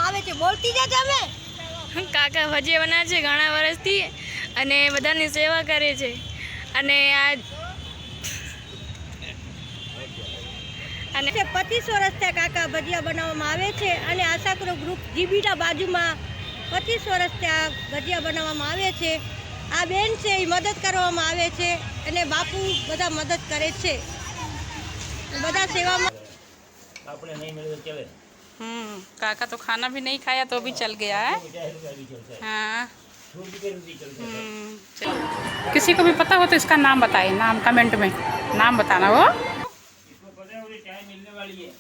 બનાવવામાં આવે છે. બોલતી જજે અમે. કાકા ભજીયા બનાવે છે ઘણા વર્ષથી અને બધાની સેવા કરે છે. અને આ 25 વર્ષથી કાકા ભજીયા બનાવવામાં આવે છે અને આશાપુરા ગ્રુપ જીબીના બાજુમાં 25 વર્ષથી આ ભજીયા બનાવવામાં આવે છે. આ બેન છે એ મદદ કરવામાં આવે છે અને બાપુ બધા મદદ કરે છે. બધા સેવામાં આપણે નહીં मिले तो चले। काका तो खाना भी नहीं खाया तो भी चल गया है। हाँ। चलो किसी को भी पता हो तो इसका नाम बताए, नाम कमेंट में नाम बताना वो। इसको पता है मुझे चाय मिलने वाली है।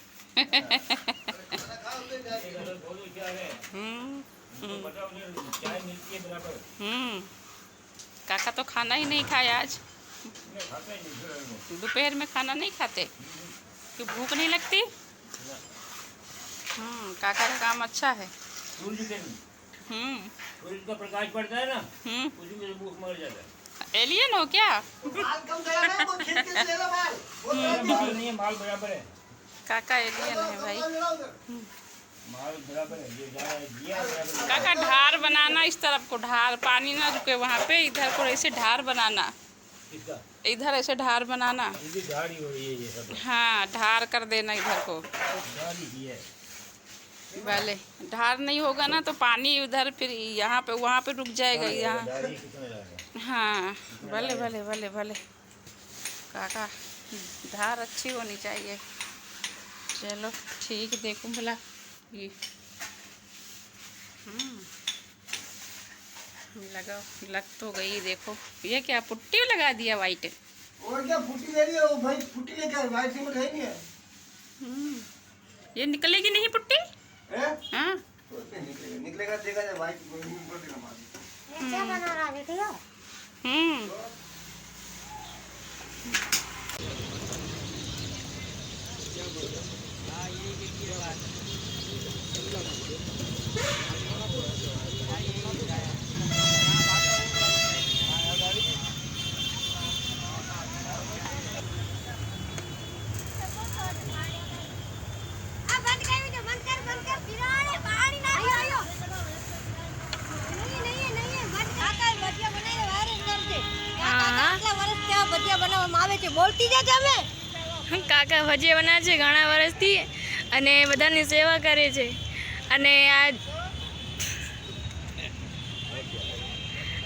पता है मुझे चाय मिलती है बराबर। काका तो खाना ही नहीं खाया आज। खाता ही नहीं। दोपहर में खाना नहीं खाते क्यों, भूख नहीं लगती? काका का काम अच्छा है। सूरज का प्रकाश पड़ता है ना, उसी में भूख मर जाता है। एलियन हो क्या? माल नहीं है, माल बराबर है। काका एलियन है भाई। माल बराबर है, ये जा रहा है, दिया बराबर है। काका ढार बनाना, इस तरफ को ढार, पानी ना रुके वहाँ पे, इधर को ऐसे ढार बनाना, किसका? इधर ऐसे ढार बनाना। ये भी झाड़ी हो रही है ये सब। हाँ ढार कर देना इधर को। झाड़ी ही है। भले ढार नहीं होगा ना तो पानी उधर फिर यहाँ पे वहाँ पे रुक जाएगा यहाँ। झाड़ी कितने लगा? हाँ भले भले भले भले काका ढार अच्छी होनी चाहिए। चलो ठीक, देखो भला ये लगाओ, लग तो गई। देखो ये क्या पुट्टी लगा दिया वाइट। और क्या फुटी ले रही है वो भाई, फुटी लेकर वाइट सीमेंट है नहीं है। ये निकलेगी नहीं पुट्टी? हैं? हाँ तो उसमें निकलेगा, निकलेगा देखा जाए वाइट बोलेगा मार। क्या बना रहा है भैया? ભજીયા બનાવવામાં આવે છે. બોલતી જજે અમે. કાકા ભજીયા બનાવે છે ઘણા વર્ષથી અને બધાની સેવા કરે છે.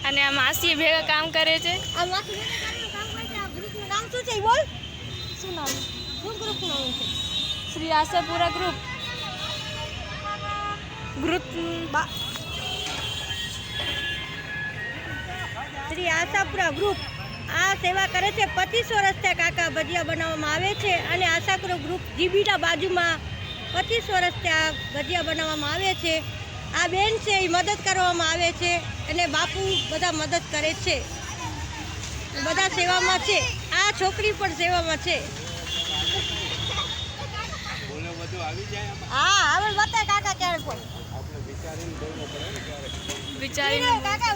અને આ માસી ભેગા કામ કરે છે. આ માથું કામ કરે છે. આ ગ્રુપનું નામ શું છે? બોલ. શું નામ? શું ગ્રુપનું નામ છે? શ્રી આશાપુરા ગ્રુપ શ્રી આશાપુરા ગ્રુપ આ સેવા કરે છે. 25 વર્ષથી કાકા ભજીયા બનાવવામાં આવે છે અને આશાપુરા ગ્રુપ જીબીના બાજુમાં 25 વર્ષથી આ ભજીયા બનાવવામાં આવે છે. આ બેન છે એ મદદ કરવામાં આવે છે અને બાપુ બધા મદદ કરે છે. બધા સેવામાં છે. આ છોકરી પણ સેવામાં છે. હા હવે બતાય કાકા ક્યારે કોઈ વિચારીને કાકા